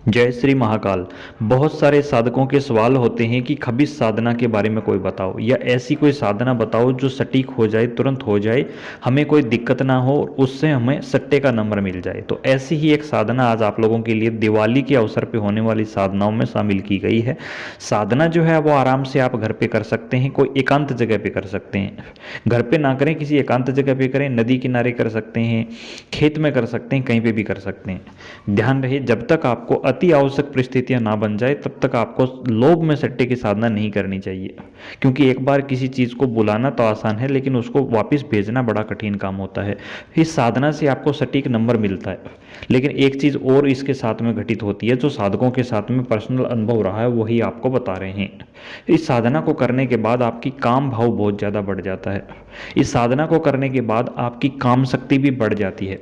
जय श्री महाकाल। बहुत सारे साधकों के सवाल होते हैं कि खबीस साधना के बारे में कोई बताओ या ऐसी कोई साधना बताओ जो सटीक हो जाए, तुरंत हो जाए, हमें कोई दिक्कत ना हो और उससे हमें सट्टे का नंबर मिल जाए। तो ऐसी ही एक साधना आज आप लोगों के लिए दिवाली के अवसर पे होने वाली साधनाओं में शामिल की गई है। साधना जो है वो आराम से आप घर पे कर सकते हैं, कोई एकांत जगह पे कर सकते हैं। घर पे ना करें, किसी एकांत जगह पे करें, नदी किनारे कर सकते हैं, खेत में कर सकते हैं, कहीं पे भी कर सकते हैं। ध्यान रहे, जब तक आपको अति आवश्यक परिस्थितियां ना बन जाए तब तक आपको लोभ में सट्टे की साधना नहीं करनी चाहिए। क्योंकि एक बार किसी चीज को बुलाना तो आसान है, लेकिन उसको वापस भेजना बड़ा कठिन काम होता है। इस साधना से आपको सटीक नंबर मिलता है, लेकिन एक चीज और इसके साथ में घटित होती है, जो साधकों के साथ में पर्सनल अनुभव रहा है वही आपको बता रहे हैं। इस साधना को करने के बाद आपकी काम भाव बहुत ज्यादा बढ़ जाता है। इस साधना को करने के बाद आपकी काम शक्ति भी बढ़ जाती है।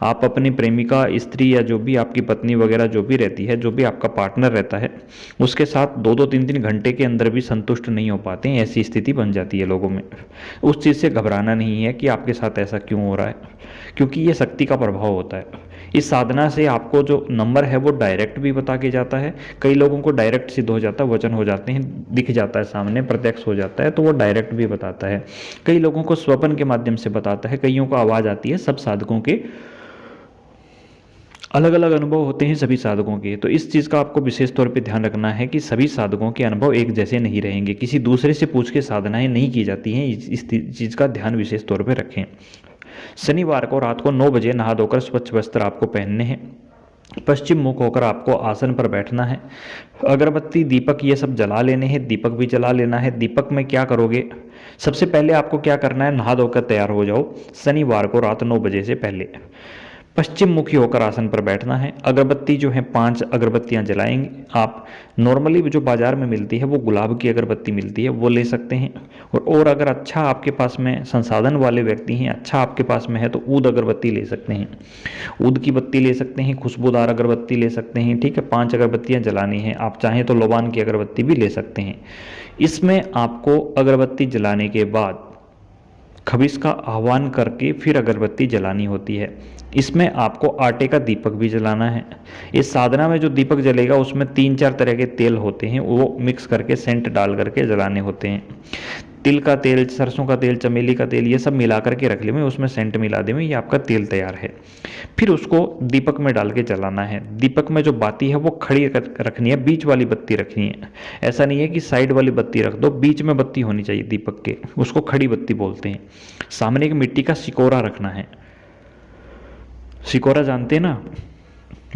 आप अपनी प्रेमिका, स्त्री या जो भी आपकी पत्नी वगैरह जो भी रहती है, जो भी आपका पार्टनर रहता है, उसके साथ 2-2 3-3 घंटे के अंदर भी संतुष्ट नहीं हो पाते हैं। ऐसी स्थिति बन जाती है लोगों में। उस चीज़ से घबराना नहीं है कि आपके साथ ऐसा क्यों हो रहा है, क्योंकि ये शक्ति का प्रभाव होता है। इस साधना से आपको जो नंबर है वो डायरेक्ट भी बता के जाता है। कई लोगों को डायरेक्ट सिद्ध हो जाता है, वचन हो जाते हैं, दिख जाता है, सामने प्रत्यक्ष हो जाता है, तो वो डायरेक्ट भी बताता है। कई लोगों को स्वप्न के माध्यम से बताता है, कईयों को आवाज़ आती है। सब साधकों के अलग अलग अनुभव होते हैं, सभी साधकों के। तो इस चीज़ का आपको विशेष तौर पे ध्यान रखना है कि सभी साधकों के अनुभव एक जैसे नहीं रहेंगे। किसी दूसरे से पूछ के साधनाएं नहीं की जाती हैं, इस चीज़ का ध्यान विशेष तौर पे रखें। शनिवार को रात को 9 बजे नहा धोकर स्वच्छ वस्त्र आपको पहनने हैं। पश्चिम मुख होकर आपको आसन पर बैठना है। अगरबत्ती, दीपक ये सब जला लेने हैं। दीपक भी जला लेना है। दीपक में क्या करोगे? सबसे पहले आपको क्या करना है, नहा धोकर तैयार हो जाओ। शनिवार को रात 9 बजे से पहले पश्चिम मुखी होकर आसन पर बैठना है। अगरबत्ती जो है 5 अगरबत्तियां जलाएंगे आप। नॉर्मली जो बाजार में मिलती है वो गुलाब की अगरबत्ती मिलती है, वो ले सकते हैं। और अगर अच्छा आपके पास में संसाधन वाले व्यक्ति हैं, अच्छा आपके पास में है, तो ऊद अगरबत्ती ले सकते हैं। ऊद की बत्ती ले सकते हैं, खुशबूदार अगरबत्ती ले सकते हैं। ठीक है, 5 अगरबत्तियां जलानी है। आप चाहें तो लोबान की अगरबत्ती भी ले सकते हैं। इसमें आपको अगरबत्ती जलाने के बाद खबीस का आह्वान करके फिर अगरबत्ती जलानी होती है। इसमें आपको आटे का दीपक भी जलाना है। इस साधना में जो दीपक जलेगा उसमें 3-4 तरह के तेल होते हैं, वो मिक्स करके सेंट डाल करके जलाने होते हैं। तिल का तेल, सरसों का तेल, चमेली का तेल, ये सब मिला करके रख ले में, उसमें सेंट मिला दे में, ये आपका तेल तैयार है। फिर उसको दीपक में डाल के जलाना है। दीपक में जो बाती है वो खड़ी रखनी है, बीच वाली बत्ती रखनी है। ऐसा नहीं है कि साइड वाली बत्ती रख दो, बीच में बत्ती होनी चाहिए दीपक के, उसको खड़ी बत्ती बोलते हैं। सामने एक मिट्टी का सिकोरा रखना है। सिकोरा जानते हैं ना,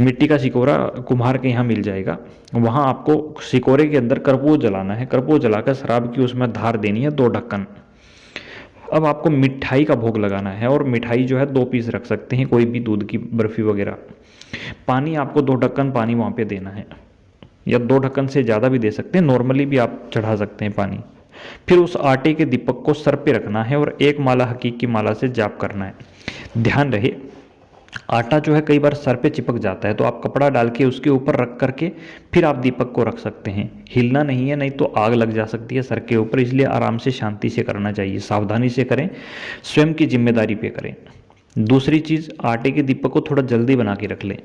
मिट्टी का सिकोरा कुम्हार के यहाँ मिल जाएगा। वहाँ आपको सिकोरे के अंदर कर्पूर जलाना है। कर्पूर जलाकर शराब की उसमें धार देनी है, 2 ढक्कन। अब आपको मिठाई का भोग लगाना है, और मिठाई जो है 2 पीस रख सकते हैं, कोई भी दूध की बर्फी वगैरह। पानी आपको 2 ढक्कन पानी वहाँ पे देना है, या 2 ढक्कन से ज़्यादा भी दे सकते हैं, नॉर्मली भी आप चढ़ा सकते हैं पानी। फिर उस आटे के दीपक को सर पे रखना है और 1 माला हकीक की माला से जाप करना है। ध्यान रहे, आटा जो है कई बार सर पे चिपक जाता है, तो आप कपड़ा डाल के उसके ऊपर रख करके फिर आप दीपक को रख सकते हैं। हिलना नहीं है, नहीं तो आग लग जा सकती है सर के ऊपर, इसलिए आराम से शांति से करना चाहिए, सावधानी से करें, स्वयं की जिम्मेदारी पे करें। दूसरी चीज़, आटे के दीपक को थोड़ा जल्दी बना के रख लें।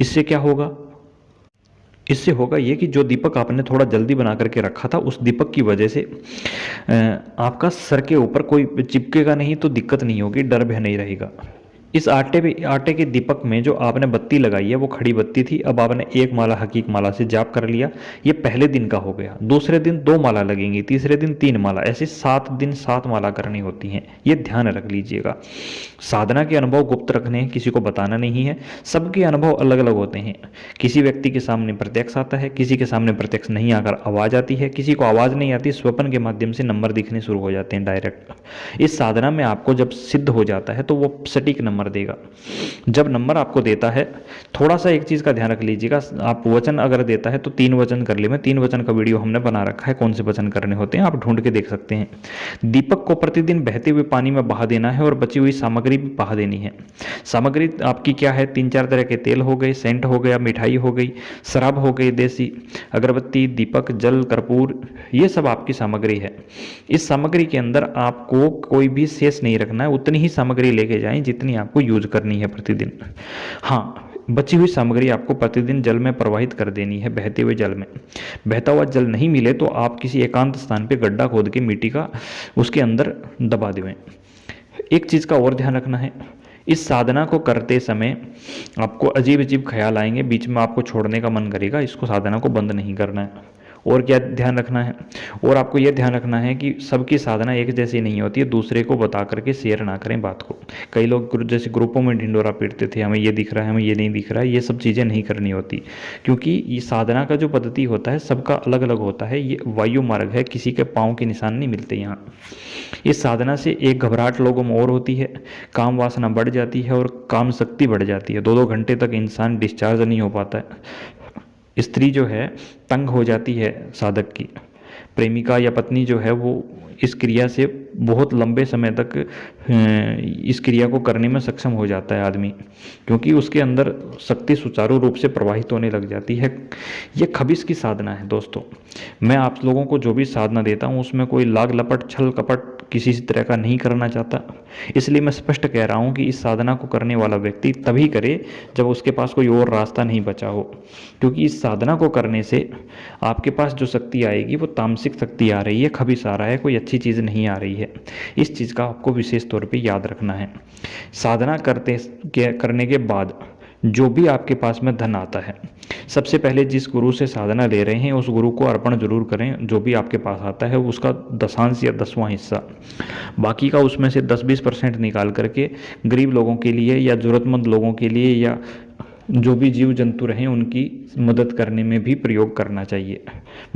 इससे क्या होगा? इससे होगा ये कि जो दीपक आपने थोड़ा जल्दी बना करके रखा था, उस दीपक की वजह से आपका सर के ऊपर कोई चिपकेगा नहीं, तो दिक्कत नहीं होगी, डर भय नहीं रहेगा। इस आटे के दीपक में जो आपने बत्ती लगाई है वो खड़ी बत्ती थी। अब आपने 1 माला हकीक माला से जाप कर लिया, ये पहले दिन का हो गया। दूसरे दिन 2 माला लगेंगी, तीसरे दिन 3 माला, ऐसे 7 दिन 7 माला करनी होती हैं। ये ध्यान रख लीजिएगा। साधना के अनुभव गुप्त रखने हैं, किसी को बताना नहीं है। सबके अनुभव अलग अलग होते हैं। किसी व्यक्ति के सामने प्रत्यक्ष आता है, किसी के सामने प्रत्यक्ष नहीं आकर आवाज़ आती है, किसी को आवाज़ नहीं आती, स्वप्न के माध्यम से नंबर दिखने शुरू हो जाते हैं डायरेक्ट। इस साधना में आपको जब सिद्ध हो जाता है तो वो सटीक नंबर देगा। जब नंबर आपको देता है, थोड़ा सा एक चीज का ध्यान रख लीजिएगा, आप वचन अगर देता है तो 3 वचन कर ले में, 3 वचन का वीडियो हमने बना रखा है, कौन से वचन करने होते हैं आप ढूंढ के देख सकते हैं। दीपक को प्रतिदिन बहते हुए पानी में बहा देना है और बची हुई सामग्री भी बहा देनी है। सामग्री आपकी क्या है? 3-4 तरह के तेल हो गए, सेंट हो गया, मिठाई हो गई, शराब हो गई देसी, अगरबत्ती, दीपक, जल, कर्पूर, ये सब आपकी सामग्री है। इस सामग्री के अंदर आपको कोई भी शेष नहीं रखना है, उतनी ही सामग्री लेके जाएं जितनी आपको यूज करनी है प्रतिदिन। हाँ, बची हुई सामग्री आपको प्रतिदिन जल में प्रवाहित कर देनी है, बहते हुए जल में। बहता हुआ जल नहीं मिले तो आप किसी एकांत स्थान पे गड्ढा खोद के मिट्टी का उसके अंदर दबा दें। एक चीज़ का और ध्यान रखना है, इस साधना को करते समय आपको अजीब अजीब ख्याल आएंगे, बीच में आपको छोड़ने का मन करेगा, इसको साधना को बंद नहीं करना है। और क्या ध्यान रखना है, और आपको यह ध्यान रखना है कि सबकी साधना एक जैसी नहीं होती है, दूसरे को बता करके शेयर ना करें बात को। कई लोग जैसे ग्रुपों में ढिंडोरा पीटते थे, हमें ये दिख रहा है, हमें ये नहीं दिख रहा है, ये सब चीज़ें नहीं करनी होती, क्योंकि ये साधना का जो पद्धति होता है सबका अलग अलग होता है। ये वायु मार्ग है, किसी के पाँव के निशान नहीं मिलते यहाँ। इस साधना से एक घबराहट लोगों में और होती है, काम वासना बढ़ जाती है और काम शक्ति बढ़ जाती है। 2-2 घंटे तक इंसान डिस्चार्ज नहीं हो पाता है। स्त्री जो है तंग हो जाती है साधक की, प्रेमिका या पत्नी जो है वो इस क्रिया से बहुत लंबे समय तक इस क्रिया को करने में सक्षम हो जाता है आदमी, क्योंकि उसके अंदर शक्ति सुचारू रूप से प्रवाहित होने लग जाती है। ये खबीस की साधना है दोस्तों। मैं आप लोगों को जो भी साधना देता हूँ उसमें कोई लाग लपट छल कपट किसी तरह का नहीं करना चाहता, इसलिए मैं स्पष्ट कह रहा हूँ कि इस साधना को करने वाला व्यक्ति तभी करे जब उसके पास कोई और रास्ता नहीं बचा हो, क्योंकि इस साधना को करने से आपके पास जो शक्ति आएगी वो तामसिक शक्ति आ रही है, खबीस आ रहा है, कोई अच्छी चीज़ नहीं आ रही है। इस चीज़ का आपको विशेष तौर पे याद रखना है। साधना करने के बाद जो भी आपके पास में धन आता है, सबसे पहले जिस गुरु से साधना ले रहे हैं उस गुरु को अर्पण जरूर करें। जो भी आपके पास आता है उसका 10वां या 10वां हिस्सा, बाकी का उसमें से 10-20% निकाल करके गरीब लोगों के लिए या ज़रूरतमंद लोगों के लिए या जो भी जीव जंतु रहें उनकी मदद करने में भी प्रयोग करना चाहिए।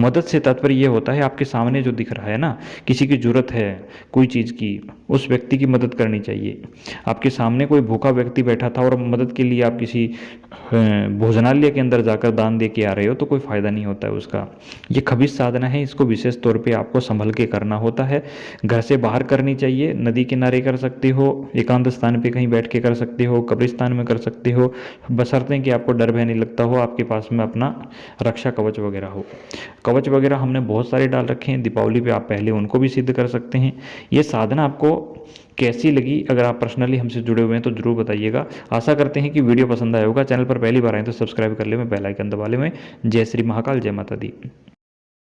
मदद से तात्पर्य ये होता है आपके सामने जो दिख रहा है ना, किसी की ज़रूरत है कोई चीज़ की, उस व्यक्ति की मदद करनी चाहिए। आपके सामने कोई भूखा व्यक्ति बैठा था और मदद के लिए आप किसी भोजनालय के अंदर जाकर दान दे के आ रहे हो तो कोई फ़ायदा नहीं होता है उसका। ये खबीस साधना है, इसको विशेष तौर पे आपको संभल के करना होता है। घर से बाहर करनी चाहिए, नदी किनारे कर सकते हो, एकांत स्थान पे कहीं बैठ के कर सकते हो, कब्रिस्तान में कर सकते हो, बशर्ते कि आपको डर भय नहीं लगता हो, आपके पास में अपना रक्षा कवच वगैरह हो। कवच वगैरह हमने बहुत सारे डाल रखे हैं, दीपावली पे आप पहले उनको भी सिद्ध कर सकते हैं। ये साधना आपको कैसी लगी, अगर आप पर्सनली हमसे जुड़े हुए हैं तो जरूर बताइएगा। आशा करते हैं कि वीडियो पसंद आया होगा। चैनल पर पहली बार आए तो सब्सक्राइब कर ले, बेल आइकन दबा ले। जय श्री महाकाल, जय माता दी।